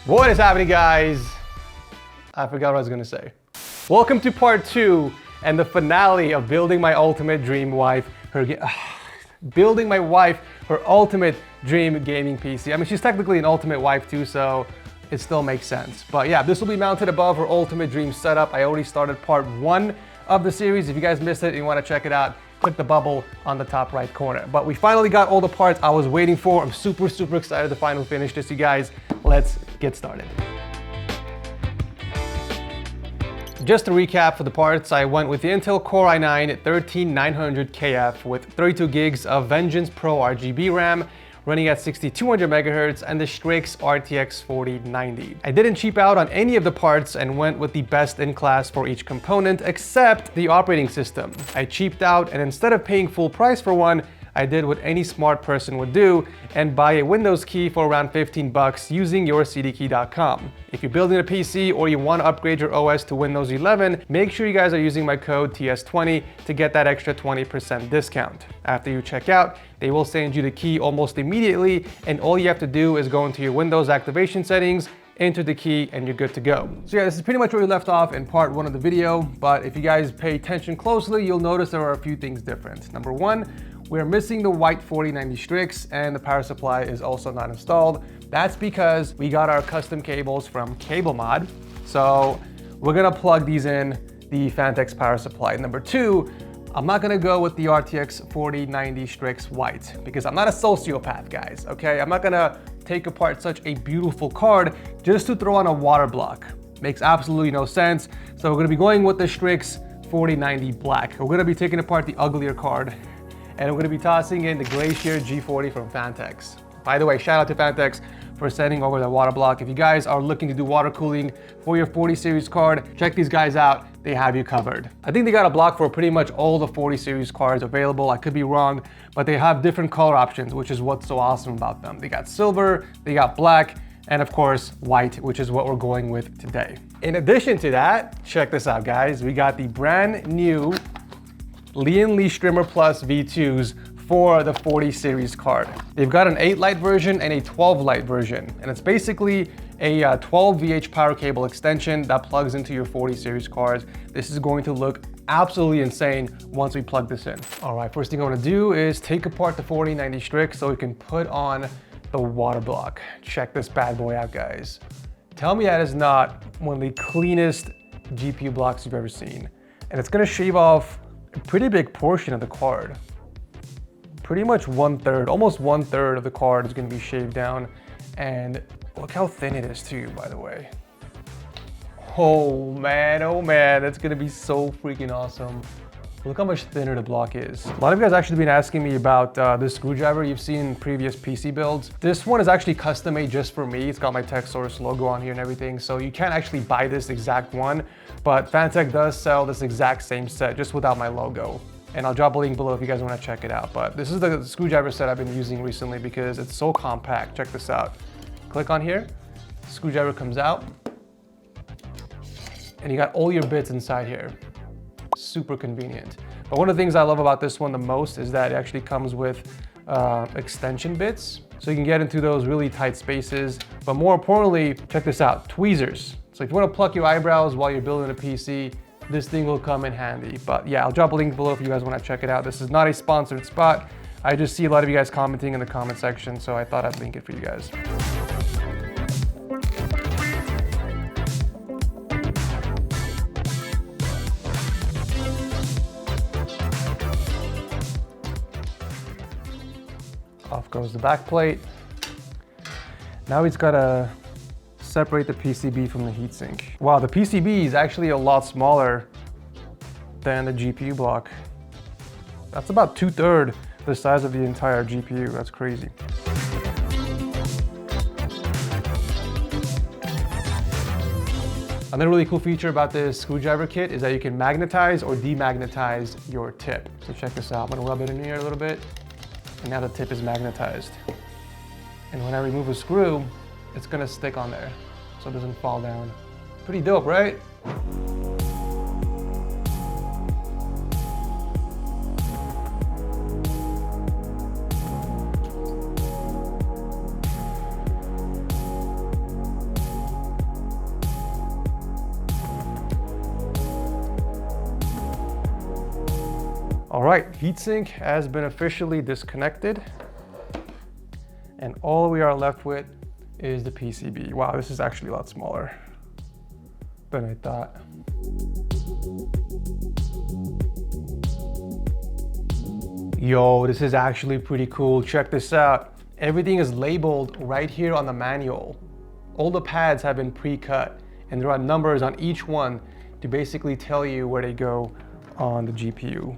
What is happening, guys? I forgot what I was gonna say. Welcome to part 2 and the finale of building my ultimate dream wife, building my wife her ultimate dream gaming PC. I mean, she's technically an ultimate wife too, so it still makes sense. But yeah, this will be mounted above her ultimate dream setup. I already started part 1 of the series. If you guys missed it and you wanna check it out, click the bubble on the top right corner. But we finally got all the parts I was waiting for. I'm super excited to finally finish this, you guys. Let's get started. Just to recap for the parts, I went with the Intel Core i9 13900KF with 32 gigs of Vengeance Pro RGB RAM, running at 6200 megahertz, and the Strix RTX 4090. I didn't cheap out on any of the parts and went with the best in class for each component except the operating system. I cheaped out, and instead of paying full price for one, I did what any smart person would do and buy a Windows key for around 15 bucks using yourcdkey.com. If you're building a PC or you want to upgrade your OS to Windows 11, make sure you guys are using my code TS20 to get that extra 20% discount. After you check out, they will send you the key almost immediately, and all you have to do is go into your Windows activation settings, enter the key, and you're good to go. So yeah, this is pretty much where we left off in part 1 of the video, but if you guys pay attention closely, you'll notice there are a few things different. Number 1, we're missing the white 4090 Strix, and the power supply is also not installed. That's because we got our custom cables from CableMod. So we're gonna plug these in the Phanteks power supply. Number 2, I'm not gonna go with the RTX 4090 Strix white because I'm not a sociopath, guys, okay? I'm not gonna take apart such a beautiful card just to throw on a water block. Makes absolutely no sense. So we're gonna be going with the Strix 4090 black. We're gonna be taking apart the uglier card, and we're gonna be tossing in the Glacier G40 from Phanteks. By the way, shout out to Phanteks for sending over the water block. If you guys are looking to do water cooling for your 40 series card, check these guys out. They have you covered. I think they got a block for pretty much all the 40 series cards available. I could be wrong, but they have different color options, which is what's so awesome about them. They got silver, they got black, and of course, white, which is what we're going with today. In addition to that, check this out, guys. We got the brand new Lee Streamer Plus V2s for the 40 series card. They've got an 8 light version and a 12 light version, and it's basically a 12 VH power cable extension that plugs into your 40 series cards. This is going to look absolutely insane once we plug this in. All right, first thing I want to do is take apart the 4090 Strix so we can put on the water block. Check this bad boy out, guys. Tell me that is not one of the cleanest GPU blocks you've ever seen. And it's gonna shave off a pretty big portion of the card. Pretty much 1/3, almost 1/3 of the card is gonna be shaved down. And look how thin it is too, by the way. Oh man, that's gonna be so freaking awesome. Look how much thinner the block is. A lot of you guys actually been asking me about this screwdriver you've seen in previous PC builds. This one is actually custom made just for me. It's got my TechSource logo on here and everything, so you can't actually buy this exact one, but Phanteks does sell this exact same set, just without my logo. And I'll drop a link below if you guys wanna check it out. But this is the screwdriver set I've been using recently because it's so compact. Check this out. Click on here, screwdriver comes out, and you got all your bits inside here. Super convenient. But one of the things I love about this one the most is that it actually comes with extension bits, so you can get into those really tight spaces. But more importantly, check this out, tweezers. So if you want to pluck your eyebrows while you're building a PC, this thing will come in handy. But yeah, I'll drop a link below if you guys want to check it out. This is not a sponsored spot. I just see a lot of you guys commenting in the comment section, so I thought I'd link it for you guys. Off goes the back plate. Now he's got to separate the PCB from the heatsink. Wow, the PCB is actually a lot smaller than the GPU block. That's about 2/3 the size of the entire GPU. That's crazy. Another really cool feature about this screwdriver kit is that you can magnetize or demagnetize your tip. So check this out. I'm gonna rub it in here a little bit. And now the tip is magnetized. And when I remove a screw, it's gonna stick on there so it doesn't fall down. Pretty dope, right? All right, heatsink has been officially disconnected. And all we are left with is the PCB. Wow, this is actually a lot smaller than I thought. Yo, this is actually pretty cool. Check this out. Everything is labeled right here on the manual. All the pads have been pre-cut and there are numbers on each one to basically tell you where they go on the GPU.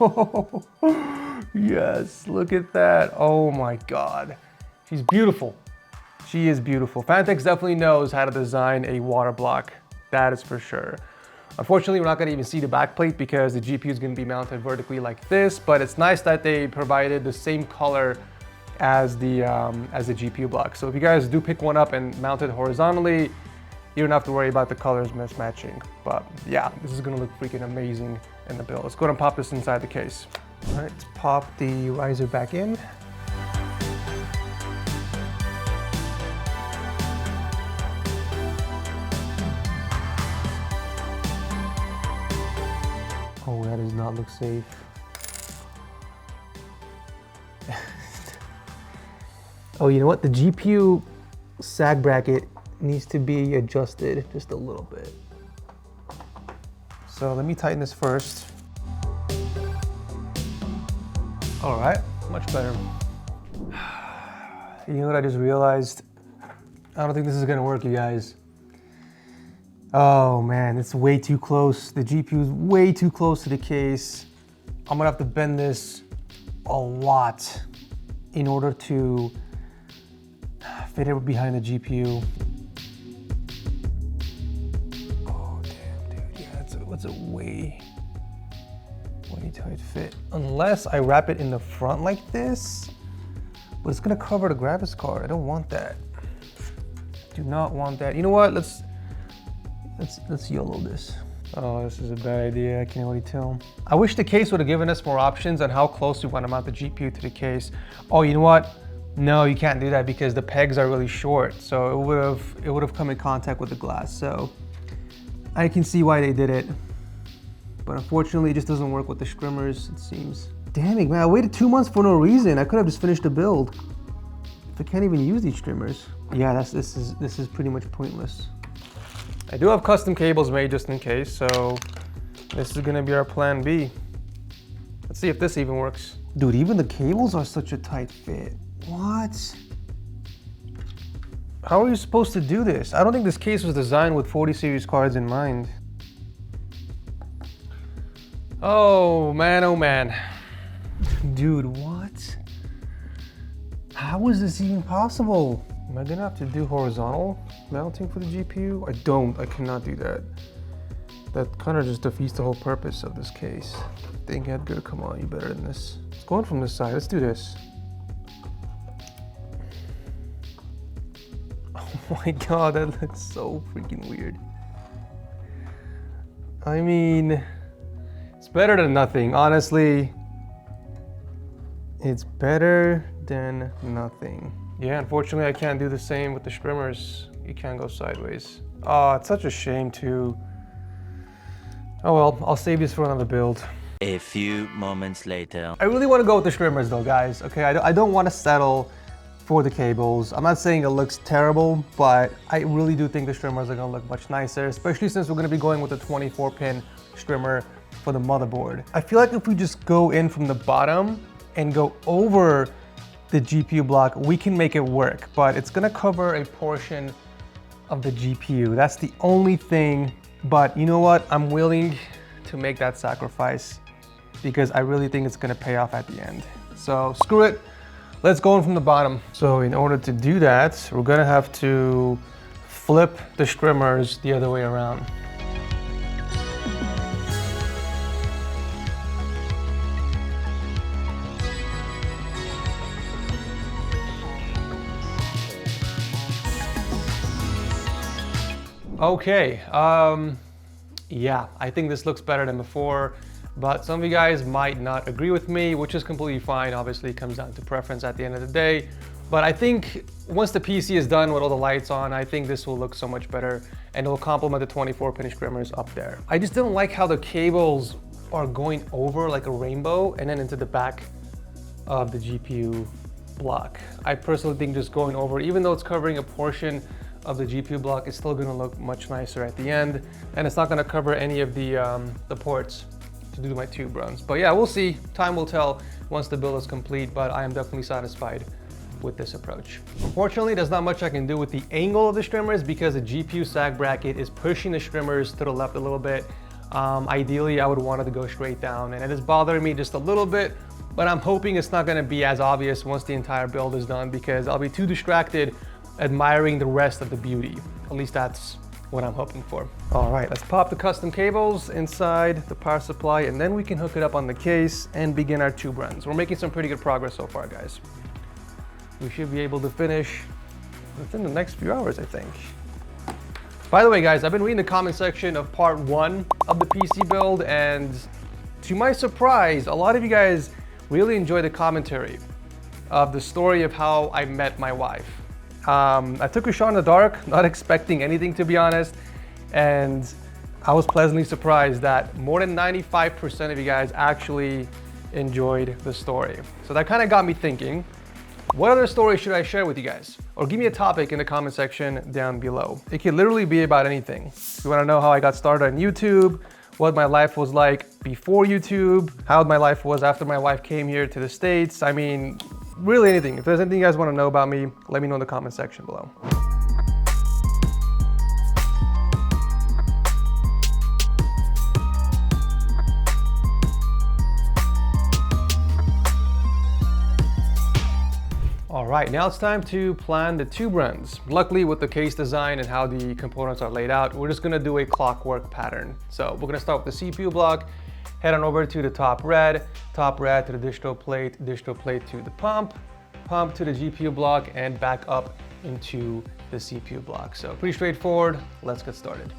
Oh, yes, look at that. Oh my God. She's beautiful. She is beautiful. Phanteks definitely knows how to design a water block. That is for sure. Unfortunately, we're not gonna even see the backplate because the GPU is gonna be mounted vertically like this, but it's nice that they provided the same color as the GPU block. So if you guys do pick one up and mount it horizontally, you don't have to worry about the colors mismatching. But yeah, this is gonna look freaking amazing in the build. Let's go ahead and pop this inside the case. All right, let's pop the riser back in. Oh, that does not look safe. Oh, you know what? The GPU sag bracket needs to be adjusted just a little bit. So let me tighten this first. All right, much better. You know what I just realized? I don't think this is gonna work, you guys. Oh man, it's way too close. The GPU is way too close to the case. I'm gonna have to bend this a lot in order to fit it behind the GPU. It's a way tight fit. Unless I wrap it in the front like this, but it's gonna cover the graphics card. I don't want that. Do not want that. You know what? Let's YOLO this. Oh, this is a bad idea. I can already tell. I wish the case would have given us more options on how close we want to mount the GPU to the case. Oh, you know what? No, you can't do that because the pegs are really short. So it would have come in contact with the glass. So I can see why they did it. But unfortunately, it just doesn't work with the strimmers, it seems. Damn it, man, I waited 2 months for no reason. I could have just finished the build. If I can't even use these strimmers. Yeah, this is pretty much pointless. I do have custom cables made just in case, so this is gonna be our plan B. Let's see if this even works. Dude, even the cables are such a tight fit. What? How are you supposed to do this? I don't think this case was designed with 40 series cards in mind. Oh man. Dude, what? How is this even possible? Am I gonna have to do horizontal mounting for the GPU? I cannot do that. That kind of just defeats the whole purpose of this case. Dang, Edgar, come on, you better than this. It's going from this side, let's do this. Oh my God, that looks so freaking weird. I mean, it's better than nothing, honestly. It's better than nothing. Yeah, unfortunately I can't do the same with the strimmers. You can't go sideways. Oh, it's such a shame too. Oh well, I'll save this for another build. A few moments later. I really want to go with the strimmers though, guys. Okay, I don't want to settle for the cables. I'm not saying it looks terrible, but I really do think the strimmers are gonna look much nicer, especially since we're gonna be going with a 24-pin strimmer for the motherboard. I feel like if we just go in from the bottom and go over the GPU block, we can make it work, but it's gonna cover a portion of the GPU. That's the only thing, but you know what? I'm willing to make that sacrifice because I really think it's gonna pay off at the end. So screw it, let's go in from the bottom. So in order to do that, we're gonna have to flip the strimmers the other way around. Okay, yeah, I think this looks better than before, but some of you guys might not agree with me, which is completely fine. Obviously, it comes down to preference at the end of the day. But I think once the PC is done with all the lights on, I think this will look so much better and it will complement the 24-pin strimmers up there. I just don't like how the cables are going over like a rainbow and then into the back of the GPU block. I personally think just going over, even though it's covering a portion of the GPU block, is still gonna look much nicer at the end, and it's not gonna cover any of the ports to do my tube runs. But yeah, we'll see. Time will tell once the build is complete, but I am definitely satisfied with this approach. Unfortunately, there's not much I can do with the angle of the strimmers because the GPU sag bracket is pushing the strimmers to the left a little bit. Ideally, I would want it to go straight down, and it is bothering me just a little bit, but I'm hoping it's not gonna be as obvious once the entire build is done because I'll be too distracted admiring the rest of the beauty. At least that's what I'm hoping for. All right, let's pop the custom cables inside the power supply and then we can hook it up on the case and begin our tube runs. We're making some pretty good progress so far, guys. We should be able to finish within the next few hours, I think. By the way, guys, I've been reading the comment section of part 1 of the PC build, and to my surprise, a lot of you guys really enjoy the commentary of the story of how I met my wife. I took a shot in the dark, not expecting anything, to be honest, and I was pleasantly surprised that more than 95% of you guys actually enjoyed the story. So that kind of got me thinking, what other story should I share with you guys? Or give me a topic in the comment section down below. It could literally be about anything. If you want to know how I got started on YouTube, what my life was like before YouTube, how my life was after my wife came here to the States, I mean, really anything. If there's anything you guys want to know about me, let me know in the comment section below. All right, now it's time to plan the tube runs. Luckily, with the case design and how the components are laid out, we're just gonna do a clockwork pattern. So we're gonna start with the CPU block, head on over to the top red to the distro plate to the pump to the GPU block, and back up into the CPU block. So pretty straightforward. Let's get started.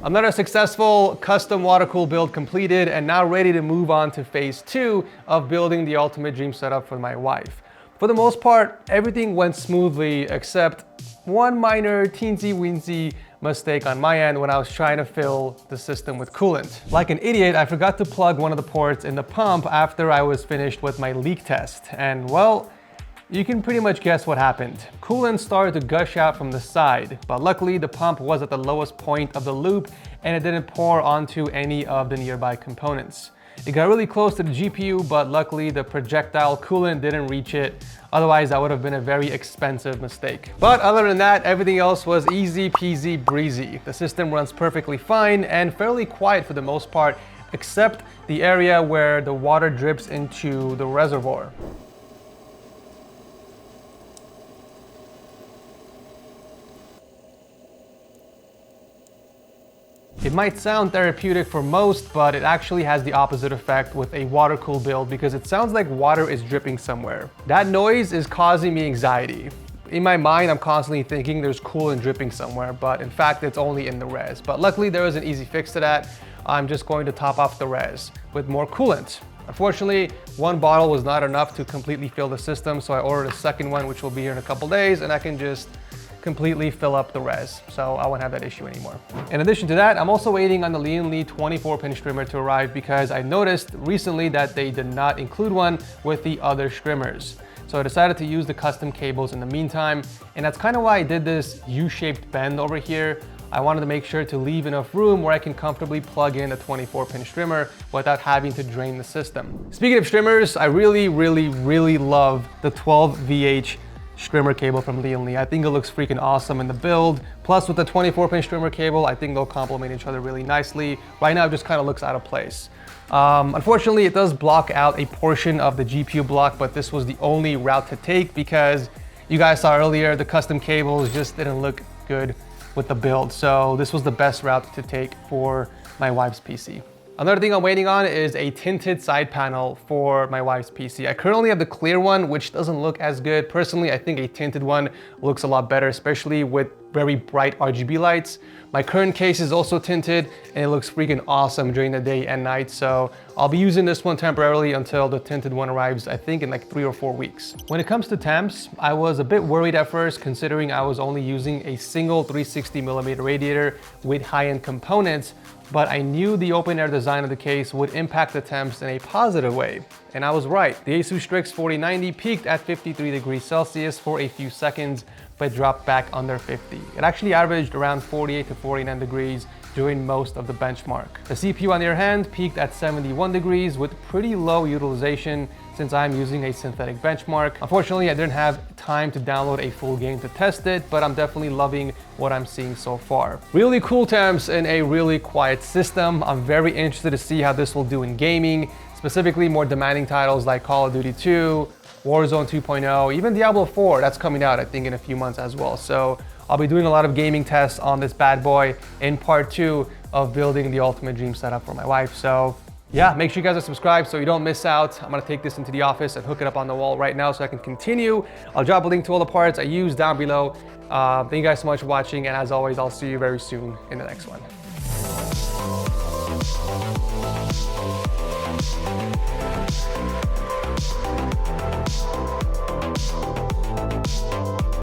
Another successful custom water-cooled build completed, and now ready to move on to phase 2 of building the ultimate dream setup for my wife. For the most part, everything went smoothly except one minor teensy-weensy mistake on my end when I was trying to fill the system with coolant. Like an idiot, I forgot to plug one of the ports in the pump after I was finished with my leak test. And well, you can pretty much guess what happened. Coolant started to gush out from the side, but luckily the pump was at the lowest point of the loop and it didn't pour onto any of the nearby components. It got really close to the GPU, but luckily the projectile coolant didn't reach it. Otherwise, that would have been a very expensive mistake. But other than that, everything else was easy peasy breezy. The system runs perfectly fine and fairly quiet for the most part, except the area where the water drips into the reservoir. It might sound therapeutic for most, but it actually has the opposite effect with a water-cooled build because it sounds like water is dripping somewhere. That noise is causing me anxiety. In my mind, I'm constantly thinking there's coolant dripping somewhere, but in fact, it's only in the res. But luckily, there is an easy fix to that. I'm just going to top off the res with more coolant. Unfortunately, one bottle was not enough to completely fill the system, so I ordered a second one, which will be here in a couple days, and I can just completely fill up the res, so I won't have that issue anymore. In addition to that, I'm also waiting on the Lee 24-pin strimmer to arrive because I noticed recently that they did not include one with the other strimmers. So I decided to use the custom cables in the meantime, and that's kind of why I did this U-shaped bend over here. I wanted to make sure to leave enough room where I can comfortably plug in a 24-pin strimmer without having to drain the system. Speaking of strimmers, I really love the 12 VH strimmer cable from Lee. I think it looks freaking awesome in the build. Plus with the 24-pin strimmer cable, I think they'll complement each other really nicely. Right now it just kind of looks out of place. Unfortunately, it does block out a portion of the GPU block, but this was the only route to take because you guys saw earlier, the custom cables just didn't look good with the build. So this was the best route to take for my wife's PC. Another thing I'm waiting on is a tinted side panel for my wife's PC. I currently have the clear one, which doesn't look as good. Personally, I think a tinted one looks a lot better, especially with very bright RGB lights. My current case is also tinted and it looks freaking awesome during the day and night. So I'll be using this one temporarily until the tinted one arrives, I think in like 3 or 4 weeks. When it comes to temps, I was a bit worried at first considering I was only using a single 360mm radiator with high-end components, but I knew the open air design of the case would impact the temps in a positive way. And I was right. The Asus Strix 4090 peaked at 53 degrees Celsius for a few seconds, but dropped back under 50. It actually averaged around 48 to 49 degrees during most of the benchmark. The CPU on the other hand peaked at 71 degrees with pretty low utilization since I'm using a synthetic benchmark. Unfortunately, I didn't have time to download a full game to test it, but I'm definitely loving what I'm seeing so far. Really cool temps in a really quiet system. I'm very interested to see how this will do in gaming, specifically more demanding titles like Call of Duty 2, Warzone 2.0, even Diablo 4, that's coming out I think in a few months as well. So I'll be doing a lot of gaming tests on this bad boy in part 2 of building the ultimate dream setup for my wife. So yeah, make sure you guys are subscribed so you don't miss out. I'm gonna take this into the office and hook it up on the wall right now so I can continue. I'll drop a link to all the parts I use down below. Thank you guys so much for watching, and as always, I'll see you very soon in the next one.